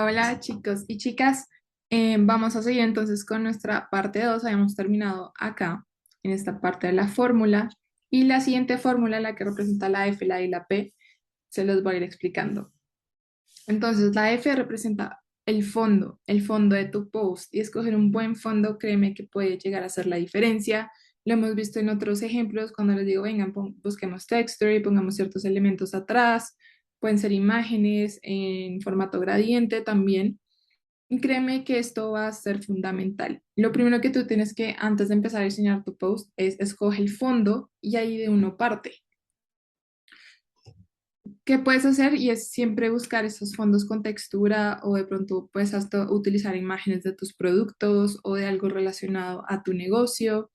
Hola chicos y chicas. Vamos a seguir entonces con nuestra parte 2. Habíamos terminado acá en esta parte de la fórmula y la siguiente fórmula, la que representa la F, la I y la P, se los voy a ir explicando. Entonces la F representa el fondo de tu post, y escoger un buen fondo, créeme que puede llegar a hacer la diferencia. Lo hemos visto en otros ejemplos cuando les digo, vengan, busquemos texture y pongamos ciertos elementos atrás. Pueden ser imágenes en formato gradiente también. Y créeme que esto va a ser fundamental. Lo primero que tú tienes que, antes de empezar a diseñar tu post, es escoge el fondo y ahí de uno parte. ¿Qué puedes hacer? Y es siempre buscar esos fondos con textura, o de pronto puedes hasta utilizar imágenes de tus productos o de algo relacionado a tu negocio.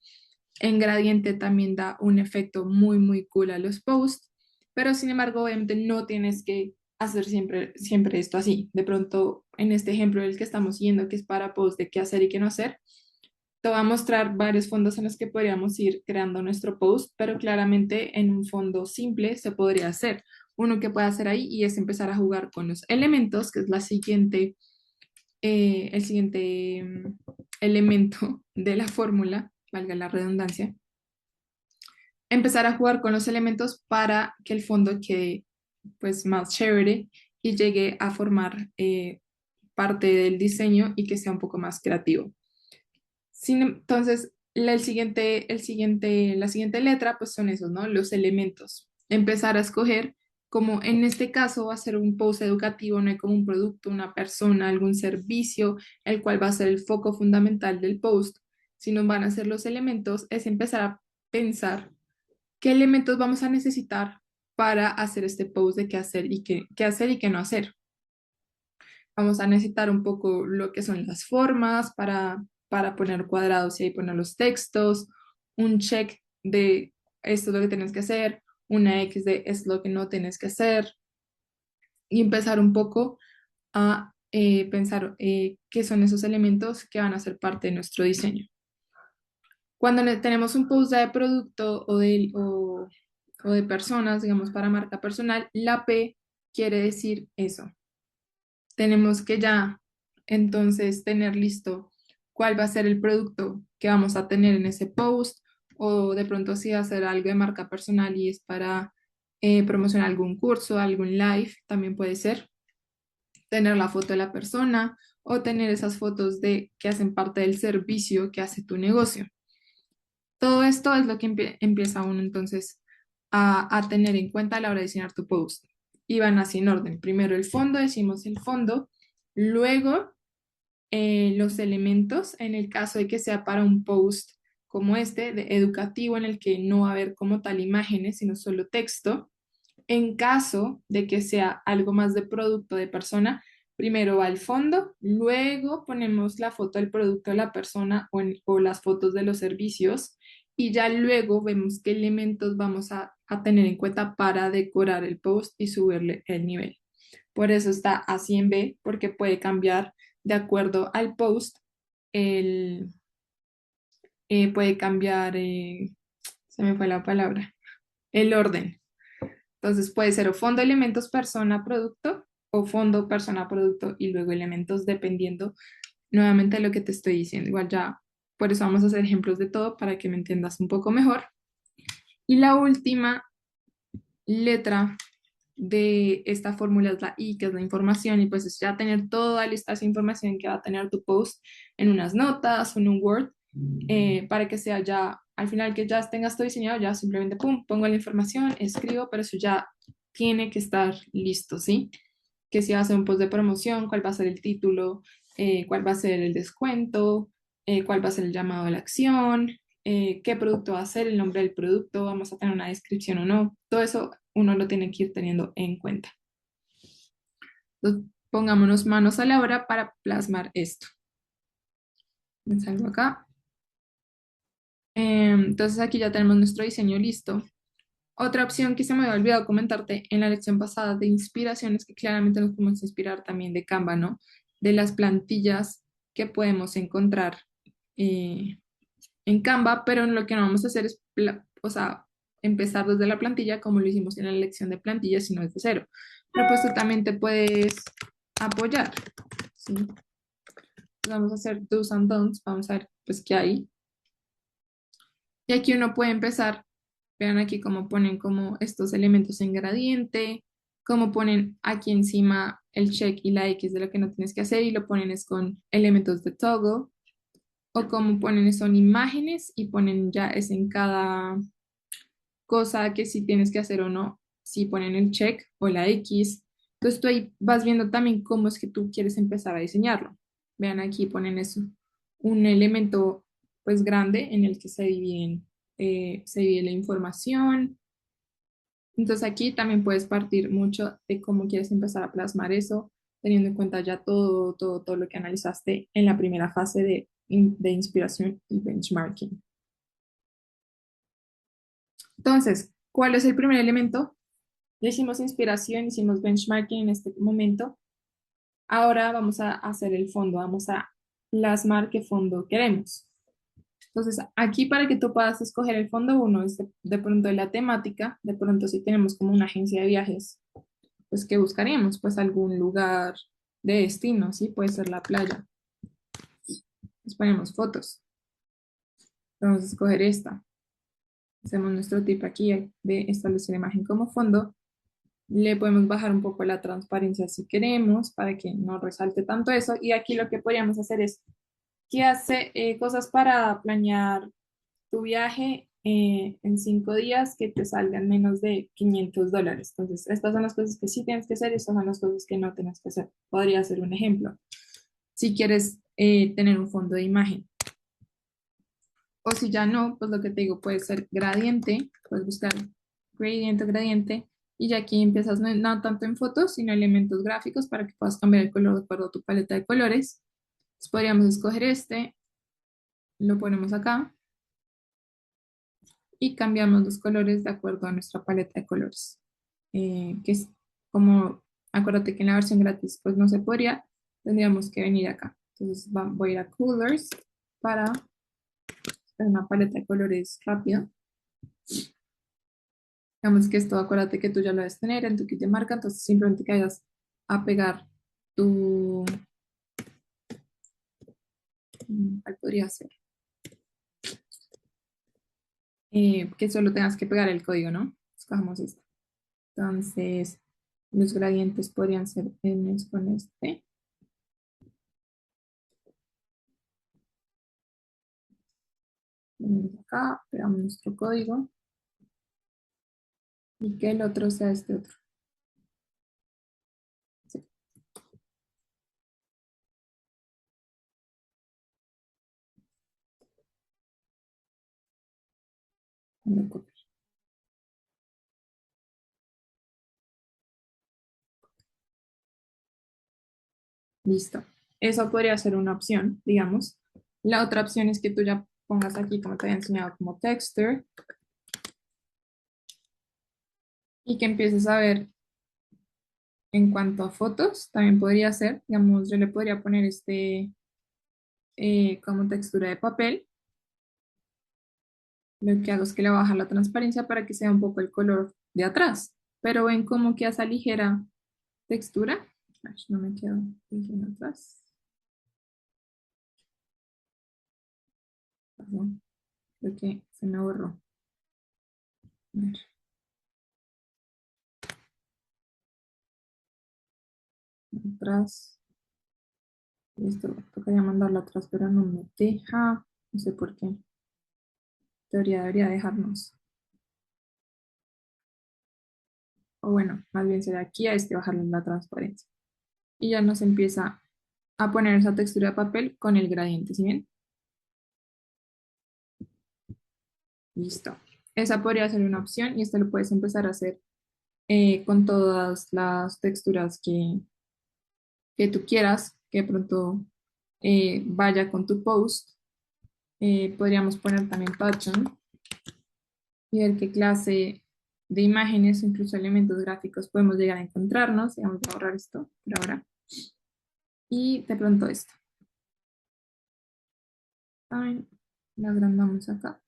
En gradiente también da un efecto muy, muy cool a los posts, pero sin embargo, obviamente no tienes que hacer siempre esto así. De pronto, en este ejemplo del que estamos siguiendo, que es para posts de qué hacer y qué no hacer, te voy a mostrar varios fondos en los que podríamos ir creando nuestro post, pero claramente en un fondo simple se podría hacer. Uno que puede hacer ahí y es empezar a jugar con los elementos, que es el siguiente elemento de la fórmula, valga la redundancia. Empezar a jugar con los elementos para que el fondo quede pues más chévere y llegue a formar parte del diseño y que sea un poco más creativo. Entonces, la siguiente letra, pues son esos, ¿no? Los elementos. Empezar a escoger, como en este caso va a ser un post educativo, no hay como un producto, una persona, algún servicio, el cual va a ser el foco fundamental del post, sino van a ser los elementos. Es empezar a pensar qué elementos vamos a necesitar para hacer este post de qué hacer y qué no hacer. Vamos a necesitar un poco lo que son las formas para poner cuadrados y ahí poner los textos, un check de esto es lo que tienes que hacer, una X de esto es lo que no tienes que hacer, y empezar un poco a pensar qué son esos elementos que van a ser parte de nuestro diseño. Cuando tenemos un post de producto o de personas, digamos, para marca personal, la P quiere decir eso. Tenemos que ya entonces tener listo cuál va a ser el producto que vamos a tener en ese post, o de pronto si hacer algo de marca personal y es para promocionar algún curso, algún live, también puede ser tener la foto de la persona o tener esas fotos de que hacen parte del servicio que hace tu negocio. Todo esto es lo que empieza uno entonces a tener en cuenta a la hora de diseñar tu post. Y van así en orden. Primero el fondo, decimos el fondo, luego los elementos, en el caso de que sea para un post como este, de educativo, en el que no va a haber como tal imágenes, sino solo texto. En caso de que sea algo más de producto de persona, primero va el fondo, luego ponemos la foto del producto de la persona o las fotos de los servicios, y ya luego vemos qué elementos vamos a tener en cuenta para decorar el post y subirle el nivel. Por eso está así en B, porque puede cambiar de acuerdo al post. El, puede cambiar, se me fue la palabra, el orden. Entonces puede ser o fondo, elementos, persona, producto, o fondo, persona, producto y luego elementos, dependiendo nuevamente de lo que te estoy diciendo. Igual ya, por eso vamos a hacer ejemplos de todo para que me entiendas un poco mejor. Y la última letra de esta fórmula es la I, que es la información, y pues es ya tener toda lista esa información que va a tener tu post en unas notas o en un Word, para que sea ya, al final que ya tengas todo diseñado, ya simplemente, pum, pongo la información, escribo, pero eso ya tiene que estar listo, ¿sí? Que si va a ser un post de promoción, cuál va a ser el título, cuál va a ser el descuento, cuál va a ser el llamado a la acción, qué producto va a ser, el nombre del producto, vamos a tener una descripción o no. Todo eso uno lo tiene que ir teniendo en cuenta. Entonces, pongámonos manos a la obra para plasmar esto. Me salgo acá. Entonces aquí ya tenemos nuestro diseño listo. Otra opción que se me había olvidado comentarte en la lección pasada de inspiraciones, que claramente nos podemos inspirar también de Canva, ¿no? De las plantillas que podemos encontrar eh, en Canva, pero lo que no vamos a hacer es, o sea, empezar desde la plantilla como lo hicimos en la lección de plantillas, sino desde cero. Pero pues tú también te puedes apoyar, ¿sí? Vamos a hacer do's and don'ts, vamos a ver pues qué hay. Y aquí uno puede empezar, vean aquí cómo ponen como estos elementos en gradiente, cómo ponen aquí encima el check y la X de lo que no tienes que hacer y lo ponen es con elementos de toggle, o cómo ponen son imágenes y ponen ya es en cada cosa que si tienes que hacer o no, si ponen el check o la X. Entonces tú ahí vas viendo también cómo es que tú quieres empezar a diseñarlo. Vean aquí ponen eso, un elemento pues grande en el que se divide la información. Entonces aquí también puedes partir mucho de cómo quieres empezar a plasmar eso, teniendo en cuenta ya todo lo que analizaste en la primera fase de inspiración y benchmarking. Entonces, ¿cuál es el primer elemento? Ya hicimos inspiración, hicimos benchmarking en este momento. Ahora vamos a hacer el fondo, vamos a plasmar qué fondo queremos. Entonces, aquí para que tú puedas escoger el fondo, uno es de pronto de la temática, de pronto si tenemos como una agencia de viajes, pues ¿qué buscaríamos? Pues algún lugar de destino, ¿sí? Puede ser la playa. Pues ponemos fotos. Vamos a escoger esta. Hacemos nuestro tip aquí de establecer imagen como fondo. Le podemos bajar un poco la transparencia si queremos para que no resalte tanto eso. Y aquí lo que podríamos hacer es que hace cosas para planear tu viaje en 5 días que te salgan menos de $500. Entonces, estas son las cosas que sí tienes que hacer y estas son las cosas que no tienes que hacer. Podría ser un ejemplo. Si quieres tener un fondo de imagen. O si ya no, pues lo que te digo puede ser gradiente, puedes buscar gradiente, y ya aquí empiezas no tanto en fotos, sino elementos gráficos para que puedas cambiar el color de acuerdo a tu paleta de colores. Entonces podríamos escoger este, lo ponemos acá y cambiamos los colores de acuerdo a nuestra paleta de colores. Que es como, acuérdate que en la versión gratis pues no se podría, tendríamos que venir acá. Entonces voy a ir a Colors para hacer una paleta de colores rápido. Digamos que esto, acuérdate que tú ya lo debes tener en tu kit de marca, entonces simplemente que vayas a pegar tu... ¿Cuál podría ser? Que solo tengas que pegar el código, ¿no? Escojamos esto. Entonces, los gradientes podrían ser con este. Venimos acá, pegamos nuestro código y que el otro sea este otro. Sí, lo copio. Listo. Eso podría ser una opción, digamos. La otra opción es que tú ya pongas aquí, como te había enseñado, como texture y que empieces a ver en cuanto a fotos, también podría ser, digamos, yo le podría poner este como textura de papel. Lo que hago es que le bajo la transparencia para que sea un poco el color de atrás. Pero ven cómo queda esa ligera textura. Ay, no me quedo bien atrás. Perdón, creo que se me borró. A ver, atrás. Esto tocaría mandarlo atrás, pero no me deja. No sé por qué. Teoría debería dejarnos. O bueno, más bien será aquí a este bajarle la transparencia. Y ya nos empieza a poner esa textura de papel con el gradiente, ¿sí ven? Listo. Esa podría ser una opción y esto lo puedes empezar a hacer con todas las texturas que tú quieras, que de pronto vaya con tu post. Podríamos poner también pattern y ver qué clase de imágenes o incluso elementos gráficos podemos llegar a encontrarnos. Y vamos a borrar esto por ahora. Y de pronto esto. También lo agrandamos acá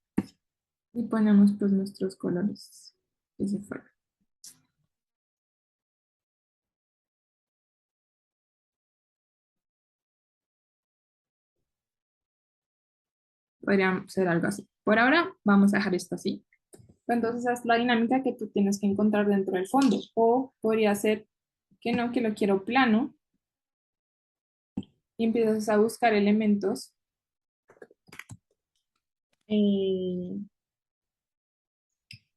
y ponemos pues nuestros colores que se fueron. Podría ser algo así. Por ahora vamos a dejar esto así. Entonces es la dinámica que tú tienes que encontrar dentro del fondo. O podría ser que no, que lo quiero plano y empiezas a buscar elementos. eh,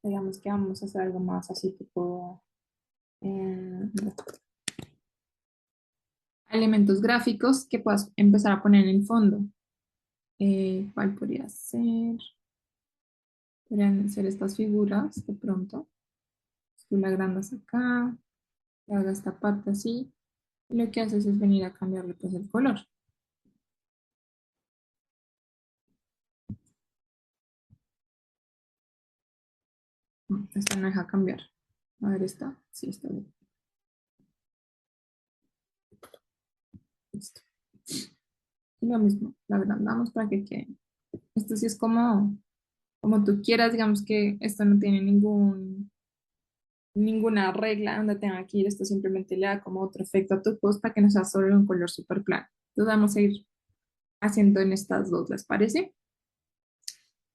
digamos que vamos a hacer algo más así tipo elementos gráficos que puedas empezar a poner en el fondo. ¿Cuál podría ser? Podrían ser estas figuras de pronto. Tú la agrandas acá, le hagas esta parte así. Y lo que haces es venir a cambiarle pues el color. Esta no deja cambiar. A ver, esta. Sí, está bien. Listo. Y lo mismo, la agrandamos para que quede. Esto sí es como tú quieras, digamos que esto no tiene ninguna regla donde tenga que ir, esto simplemente le da como otro efecto a tu post para que no sea solo un color súper plano. Entonces vamos a ir haciendo en estas dos, ¿les parece?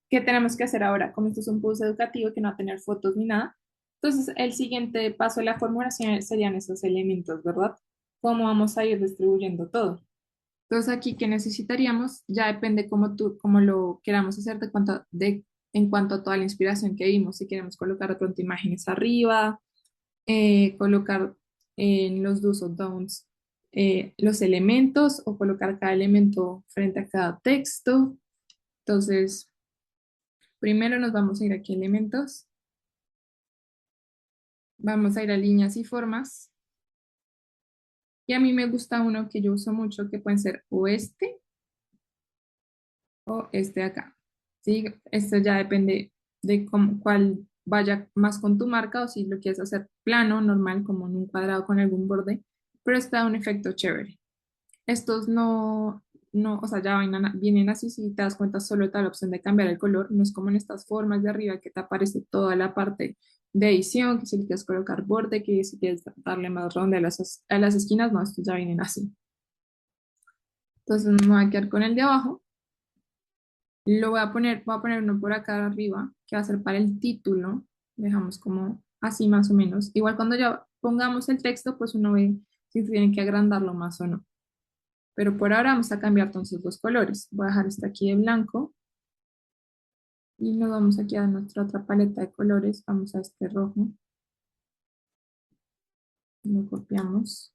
¿Qué tenemos que hacer ahora? Como esto es un post educativo que no va a tener fotos ni nada, entonces el siguiente paso de la formulación serían esos elementos, ¿verdad? ¿Cómo vamos a ir distribuyendo todo? Entonces aquí que necesitaríamos ya depende cómo lo queramos hacer en cuanto a toda la inspiración que vimos. Si queremos colocar de pronto imágenes arriba, colocar en los do's o don'ts los elementos o colocar cada elemento frente a cada texto. Entonces, primero nos vamos a ir aquí a elementos, vamos a ir a líneas y formas. Y a mí me gusta uno que yo uso mucho que pueden ser o este de acá. ¿Sí? Esto ya depende de cuál vaya más con tu marca o si lo quieres hacer plano, normal, como en un cuadrado con algún borde, pero está da un efecto chévere. Estos no, o sea, ya vienen así, si te das cuenta, solo está la opción de cambiar el color, no es como en estas formas de arriba que te aparece toda la parte de edición, que si le quieres colocar borde, que si quieres darle más ronda a las esquinas, no, estos ya vienen así. Entonces me voy a quedar con el de abajo. Voy a poner uno por acá arriba, que va a ser para el título. Dejamos como así más o menos. Igual cuando ya pongamos el texto, pues uno ve si tiene que agrandarlo más o no. Pero por ahora vamos a cambiar entonces los colores. Voy a dejar este aquí de blanco y nos vamos aquí a nuestra otra paleta de colores. Vamos a este rojo. Lo copiamos.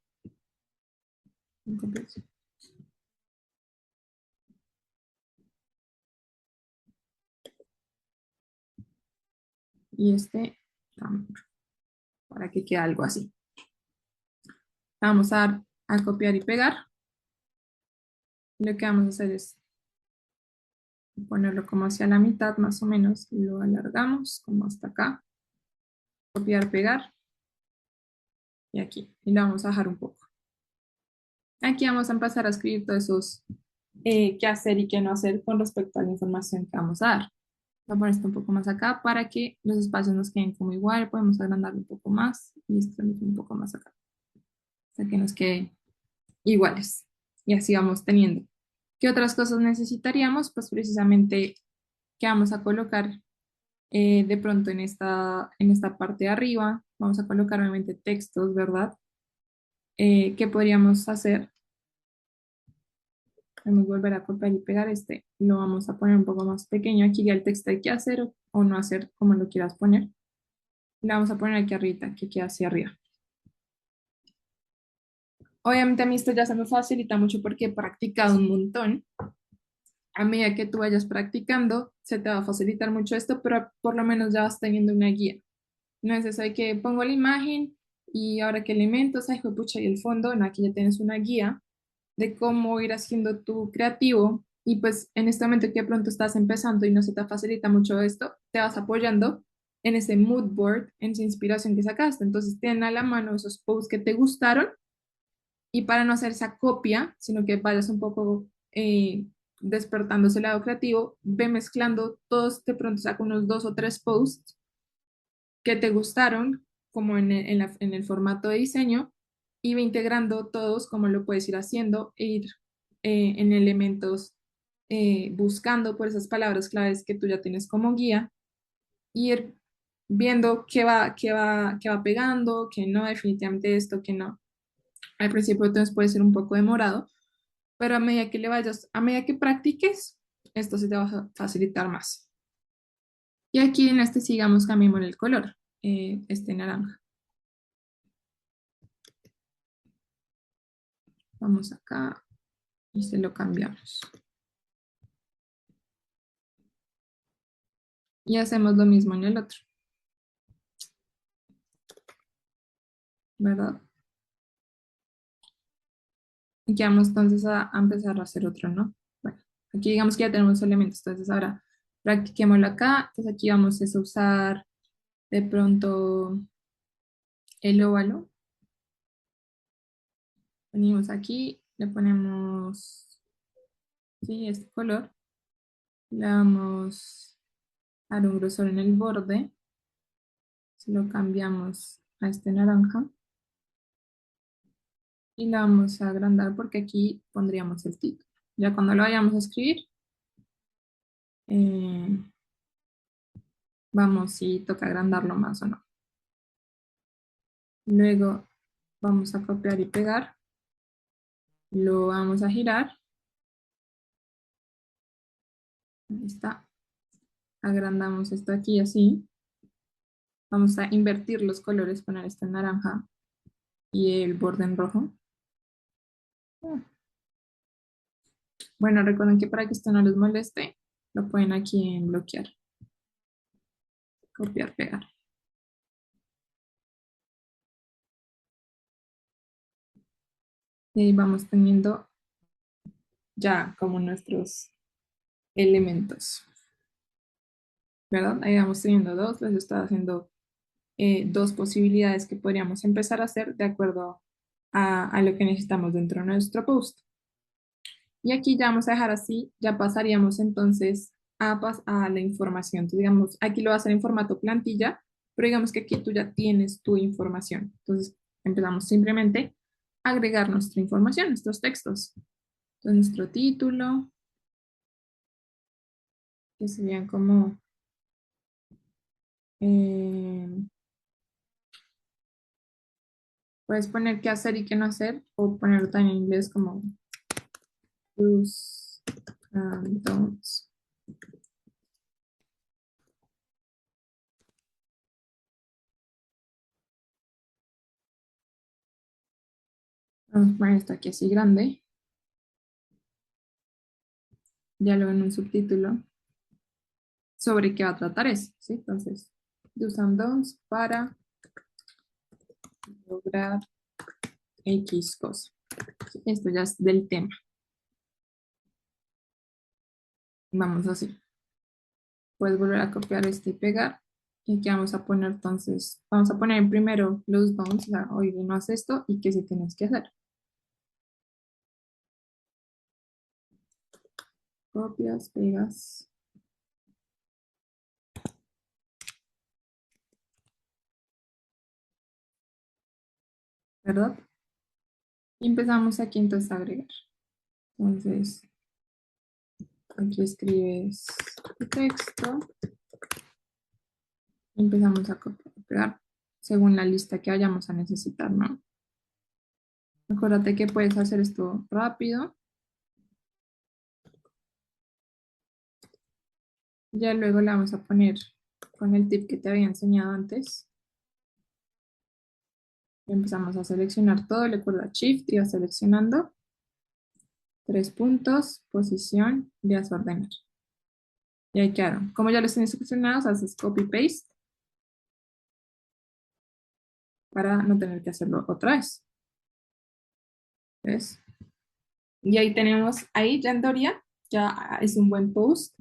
Lo copiamos. Y este también, para que quede algo así. Vamos a dar a copiar y pegar. Lo que vamos a hacer es ponerlo como hacia la mitad más o menos y lo alargamos como hasta acá, copiar, pegar y aquí, y lo vamos a bajar un poco. Aquí vamos a empezar a escribir todos esos qué hacer y qué no hacer con respecto a la información que vamos a dar. Voy a poner esto un poco más acá para que los espacios nos queden como igual, podemos agrandarlo un poco más y esto un poco más acá, para que nos quede iguales y así vamos teniendo. ¿Qué otras cosas necesitaríamos? Pues precisamente que vamos a colocar de pronto en esta parte de arriba, vamos a colocar obviamente textos, ¿verdad? ¿Qué podríamos hacer? Vamos a volver a copiar y pegar este, lo vamos a poner un poco más pequeño, aquí ya el texto hay que hacer o no hacer como lo quieras poner. Le vamos a poner aquí arriba, que queda hacia arriba. Obviamente a mí esto ya se me facilita mucho porque he practicado un montón. A medida que tú vayas practicando, se te va a facilitar mucho esto, pero por lo menos ya vas teniendo una guía. No es eso de que pongo la imagen y ahora qué elementos, ay, pucha, y el fondo, no, aquí ya tienes una guía de cómo ir haciendo tu creativo y pues en este momento que de pronto estás empezando y no se te facilita mucho esto, te vas apoyando en ese mood board, en esa inspiración que sacaste. Entonces, ten a la mano esos posts que te gustaron y para no hacer esa copia, sino que vayas un poco despertando ese lado creativo, ve mezclando todos, de pronto saca unos dos o tres posts que te gustaron, como en el formato de diseño, y ve integrando todos, como lo puedes ir haciendo, e ir en elementos buscando por esas palabras claves que tú ya tienes como guía, ir viendo qué va pegando, qué no, definitivamente esto, qué no. Al principio entonces puede ser un poco demorado, pero a medida que le vayas, a medida que practiques, esto se te va a facilitar más. Y aquí en este sigamos, cambiemos el color, este naranja. Vamos acá y se lo cambiamos. Y hacemos lo mismo en el otro, ¿verdad? Y que vamos entonces a empezar a hacer otro, ¿no? Bueno, aquí digamos que ya tenemos elementos, entonces ahora practiquémoslo acá. Entonces aquí vamos a usar de pronto el óvalo. Venimos aquí, le ponemos, sí, este color. Le vamos a dar un grosor en el borde. Se lo cambiamos a este naranja. Y la vamos a agrandar porque aquí pondríamos el título. Ya cuando lo vayamos a escribir, eh, vamos si toca agrandarlo más o no. Luego vamos a copiar y pegar. Lo vamos a girar. Ahí está. Agrandamos esto aquí así. Vamos a invertir los colores, poner este en naranja y el borde en rojo. Bueno, recuerden que para que esto no les moleste, lo pueden aquí en bloquear. Copiar, pegar. Y ahí vamos teniendo ya como nuestros elementos, ¿verdad? Ahí vamos teniendo dos, les estoy haciendo dos posibilidades que podríamos empezar a hacer de acuerdo a lo que necesitamos dentro de nuestro post. Y aquí ya vamos a dejar así, ya pasaríamos entonces a la información. Entonces, digamos, aquí lo va a hacer en formato plantilla, pero digamos que aquí tú ya tienes tu información. Entonces, empezamos simplemente a agregar nuestra información, nuestros textos. Entonces, nuestro título, que serían como eh, puedes poner qué hacer y qué no hacer, o ponerlo también en inglés como do's and don'ts. Vamos a poner esto aquí así grande, ya luego en un subtítulo sobre qué va a tratar eso, ¿sí? Entonces, do's and don'ts para lograr X cosa. Esto ya es del tema. Vamos así. Puedes volver a copiar este y pegar. Y aquí vamos a poner entonces, vamos a poner primero los don'ts, o sea, oye, no haz esto y qué sí tienes que hacer. Copias, pegas, ¿verdad? Y empezamos aquí entonces a agregar. Entonces, aquí escribes tu texto y empezamos a copiar y pegar según la lista que vayamos a necesitar, ¿no? Acuérdate que puedes hacer esto rápido. Ya luego le vamos a poner con el tip que te había enseñado antes. Empezamos a seleccionar todo, le acuerdo a Shift y va seleccionando 3 puntos, posición, y a ordenar. Y ahí quedaron. Como ya los tienes seleccionados, haces copy paste para no tener que hacerlo otra vez. ¿Ves? Y ahí tenemos, ahí ya en teoría, ya es un buen post.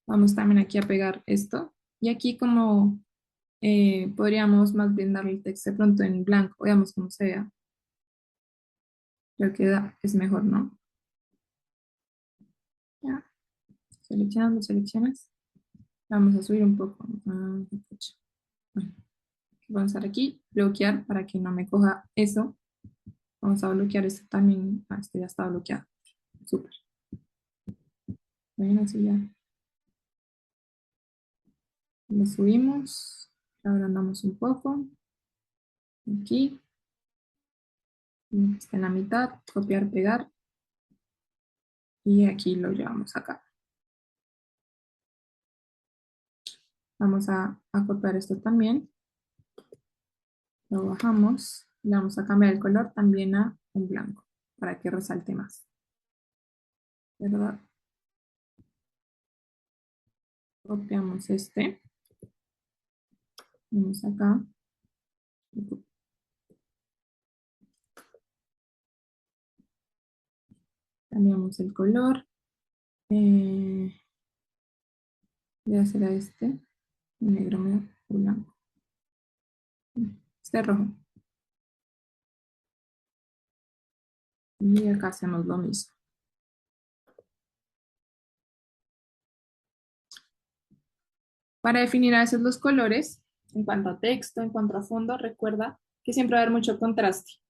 Vamos también aquí a pegar esto. Y aquí como podríamos más bien darle el texto de pronto en blanco, veamos cómo se vea. Creo que es mejor, ¿no? Ya, seleccionando, seleccionas. Vamos a subir un poco. Pucha. Bueno, vamos a estar aquí, bloquear para que no me coja eso. Vamos a bloquear esto también. Esto ya está bloqueado. Súper. Bueno, así ya lo subimos, lo agrandamos un poco, aquí, está en la mitad, copiar, pegar, y aquí lo llevamos acá. Vamos a copiar esto también, lo bajamos, le vamos a cambiar el color también a un blanco, para que resalte más, ¿verdad? Copiamos este, vamos acá, cambiamos el color, voy a hacer a este, negro, blanco, este rojo, y acá hacemos lo mismo. Para definir a veces los colores, en cuanto a texto, en cuanto a fondo, recuerda que siempre va a haber mucho contraste,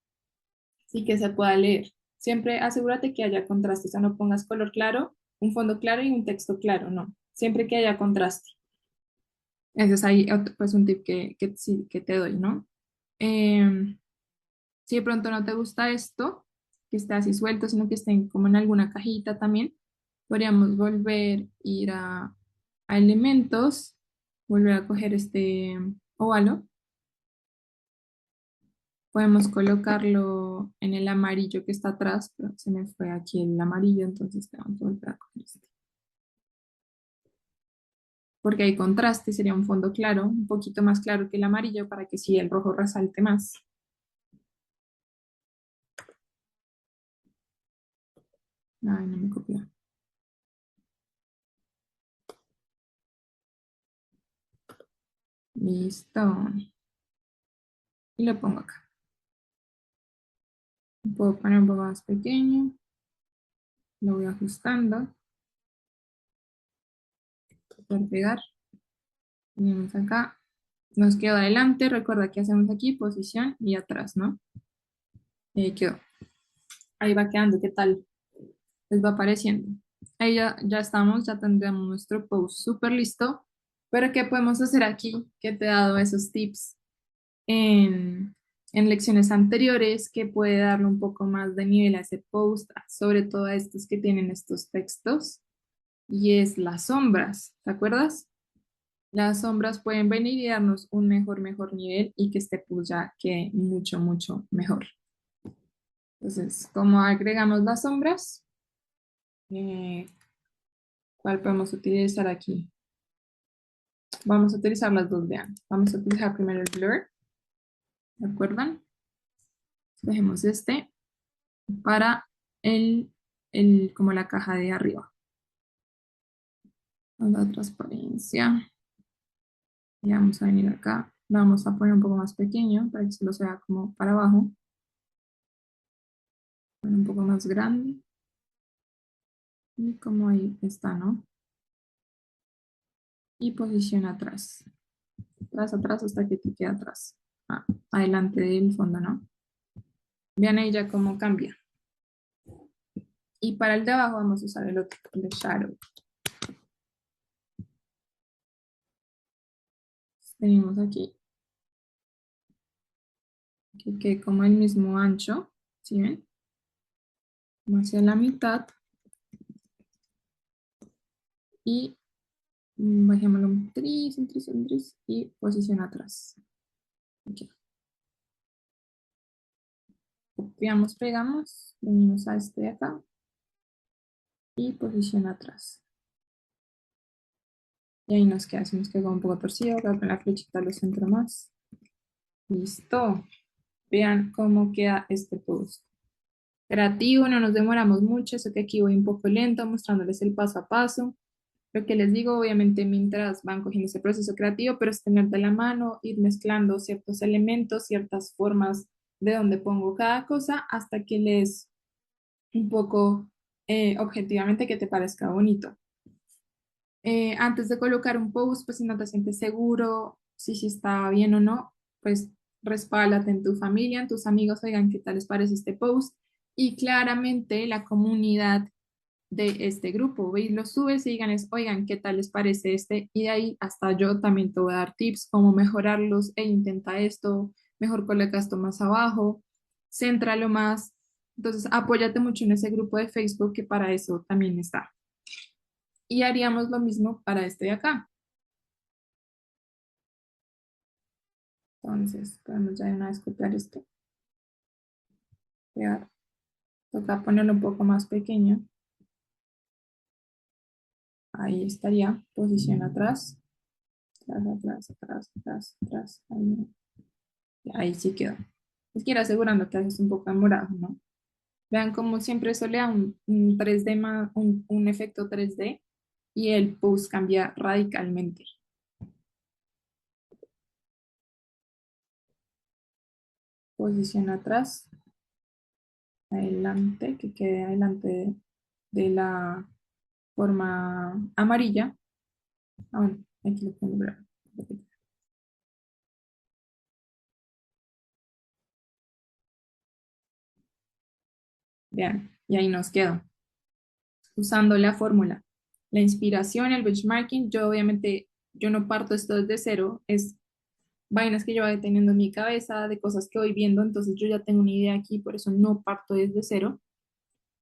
así que se pueda leer. Siempre asegúrate que haya contraste, o sea, no pongas color claro, un fondo claro y un texto claro, no. Siempre que haya contraste. Ese es ahí pues un tip sí, que te doy, ¿no? Em, si de pronto no te gusta esto, que esté así suelto, sino que estén como en alguna cajita también, podríamos volver, ir a elementos, volver a coger este óvalo. Podemos colocarlo en el amarillo que está atrás, pero se me fue aquí el amarillo, entonces vamos a volver a coger este. Porque hay contraste, sería un fondo claro, un poquito más claro que el amarillo para que sí el rojo resalte más. Ay, no me copió. Listo. Y lo pongo acá. Puedo poner un poco más pequeño. Lo voy ajustando. Para pegar. Venimos acá. Nos quedó adelante. Recuerda que hacemos aquí posición y atrás, ¿no? Quedó. Ahí va quedando. ¿Qué tal? Les va apareciendo. Ahí ya estamos. Ya tendremos nuestro post súper listo. Pero ¿qué podemos hacer aquí? Que te he dado esos tips en lecciones anteriores que puede darle un poco más de nivel a ese post, sobre todo a estos que tienen estos textos, y es las sombras, ¿te acuerdas? Las sombras pueden venir y darnos un mejor nivel y que este post ya quede mucho mejor. Entonces, ¿cómo agregamos las sombras? Eh, ¿Cuál podemos utilizar aquí? Vamos a utilizar las dos, vean. Vamos a utilizar primero el blur, ¿de acuerdo? Dejemos este para como la caja de arriba. La transparencia. Y vamos a venir acá. La vamos a poner un poco más pequeño para que se lo vea como para abajo. Poner un poco más grande. Y como ahí está, ¿no? Y posición atrás. Atrás hasta que te quede atrás. Adelante del fondo, ¿no? Vean ahí ya cómo cambia. Y para el de abajo vamos a usar el otro, el de shadow. Tenemos aquí que quede como el mismo ancho, ¿sí ven? Como hacia la mitad y bajémoslo un tris y posición atrás. Aquí. Copiamos, pegamos, venimos a este de acá y posición atrás. Y ahí nos queda, si nos queda un poco torcido, con la flechita lo centro más. Listo. Vean cómo queda este post. Creativo, no nos demoramos mucho, eso que aquí voy un poco lento mostrándoles el paso a paso. Lo que les digo, obviamente, mientras van cogiendo ese proceso creativo, pero es tener de la mano, ir mezclando ciertos elementos, ciertas formas de donde pongo cada cosa, hasta que les un poco objetivamente que te parezca bonito. Antes de colocar un post, pues si no te sientes seguro, si está bien o no, pues respálate en tu familia, en tus amigos, oigan qué tal les parece este post. Y claramente la comunidad de este grupo. ¿Veis? Los subes y díganles, oigan, ¿qué tal les parece este? Y de ahí hasta yo también te voy a dar tips, cómo mejorarlos, e intenta esto, mejor coloca esto más abajo, céntralo más. Entonces, apóyate mucho en ese grupo de Facebook que para eso también está. Y haríamos lo mismo para este de acá. Entonces, podemos ya de una vez copiar esto, pegar. Toca ponerlo un poco más pequeño. Ahí estaría, posición atrás, atrás, atrás, atrás, atrás, atrás. Ahí sí quedó. Es que ir asegurando que haces un poco de morado, ¿no? Vean como siempre eso le da un 3D más, un efecto 3D y el post cambia radicalmente. Posición atrás, adelante, que quede adelante de la forma amarilla. Ah, bueno, aquí lo pongo bravo. Vean, y ahí nos quedó. Usando la fórmula, la inspiración, el benchmarking, yo obviamente, yo no parto esto desde cero, es vainas que yo voy teniendo en mi cabeza, de cosas que voy viendo, entonces yo ya tengo una idea aquí, por eso no parto desde cero.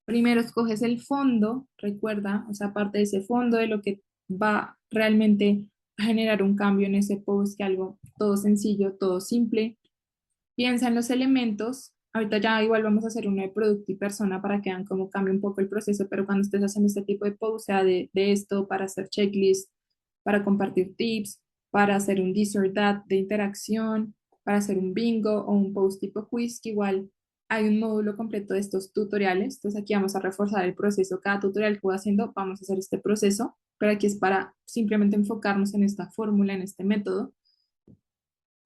Primero escoges el fondo, recuerda, o sea, parte de ese fondo de lo que va realmente a generar un cambio en ese post, que algo todo sencillo, todo simple. Piensa en los elementos. Ahorita ya igual vamos a hacer uno de producto y persona para que vean cómo cambia un poco el proceso, pero cuando estés haciendo este tipo de post, sea de esto, para hacer checklist, para compartir tips, para hacer un this or that de interacción, para hacer un bingo o un post tipo quiz, que igual hay un módulo completo de estos tutoriales. Entonces aquí vamos a reforzar el proceso. Cada tutorial que voy haciendo, vamos a hacer este proceso, pero aquí es para simplemente enfocarnos en esta fórmula, en este método.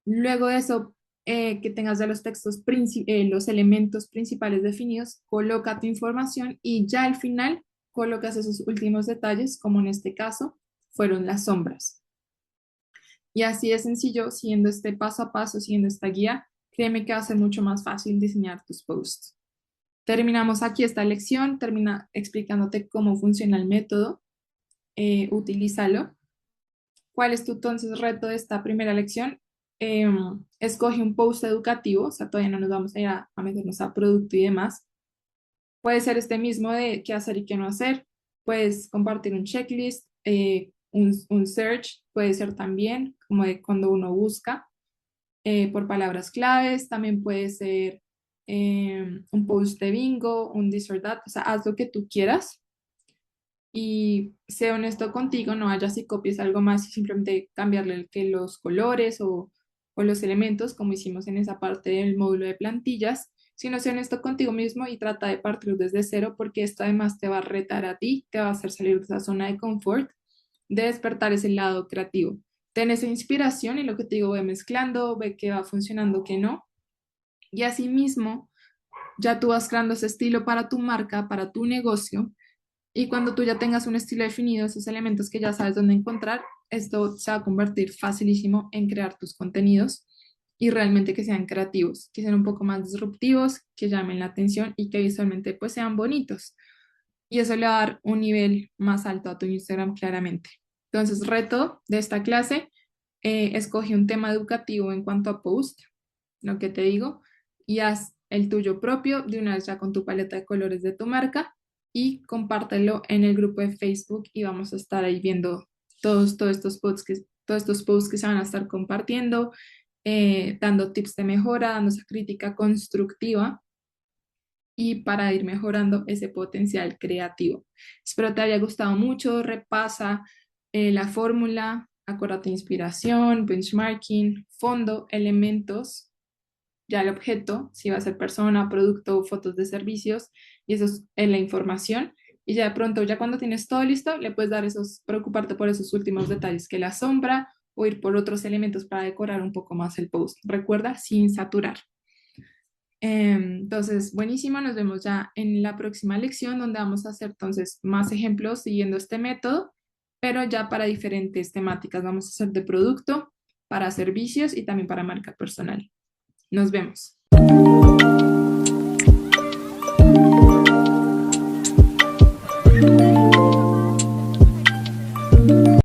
Luego de eso, que tengas ya los textos, los elementos principales definidos, coloca tu información y ya al final colocas esos últimos detalles, como en este caso fueron las sombras. Y así de sencillo, siguiendo este paso a paso, siguiendo esta guía, créeme que va a ser mucho más fácil diseñar tus posts. Terminamos aquí esta lección, termina explicándote cómo funciona el método, utilízalo. ¿Cuál es tu entonces reto de esta primera lección? Escoge un post educativo, o sea, todavía no nos vamos a ir a meternos a producto y demás. Puede ser este mismo de qué hacer y qué no hacer. Puedes compartir un checklist, un search, puede ser también como de cuando uno busca por palabras claves. También puede ser un post de bingo, un this or that, o sea, haz lo que tú quieras y sé honesto contigo, no vayas y copies algo más y simplemente cambiarle que los colores o los elementos, como hicimos en esa parte del módulo de plantillas, sino sé honesto contigo mismo y trata de partir desde cero, porque esto además te va a retar a ti, te va a hacer salir de esa zona de confort, de despertar ese lado creativo. Ten esa inspiración y lo que te digo, ve mezclando, ve qué va funcionando, qué no, y así mismo ya tú vas creando ese estilo para tu marca, para tu negocio, y cuando tú ya tengas un estilo definido, esos elementos que ya sabes dónde encontrar, esto se va a convertir facilísimo en crear tus contenidos y realmente que sean creativos, que sean un poco más disruptivos, que llamen la atención y que visualmente pues sean bonitos. Y eso le va a dar un nivel más alto a tu Instagram claramente. Entonces, reto de esta clase, escoge un tema educativo en cuanto a post, lo que te digo, y haz el tuyo propio de una vez ya con tu paleta de colores de tu marca y compártelo en el grupo de Facebook y vamos a estar ahí viendo todos estos posts que se van a estar compartiendo, dando tips de mejora, dando esa crítica constructiva y para ir mejorando ese potencial creativo. Espero te haya gustado mucho. Repasa la fórmula, acuérdate inspiración, benchmarking, fondo, elementos, ya el objeto, si va a ser persona, producto, fotos de servicios, y eso es en la información. Y ya de pronto, ya cuando tienes todo listo, le puedes dar esos, preocuparte por esos últimos detalles, que la sombra o ir por otros elementos para decorar un poco más el post. Recuerda, sin saturar. Entonces, buenísimo, nos vemos ya en la próxima lección donde vamos a hacer entonces más ejemplos siguiendo este método, pero ya para diferentes temáticas. Vamos a hacer de producto, para servicios y también para marca personal. Nos vemos.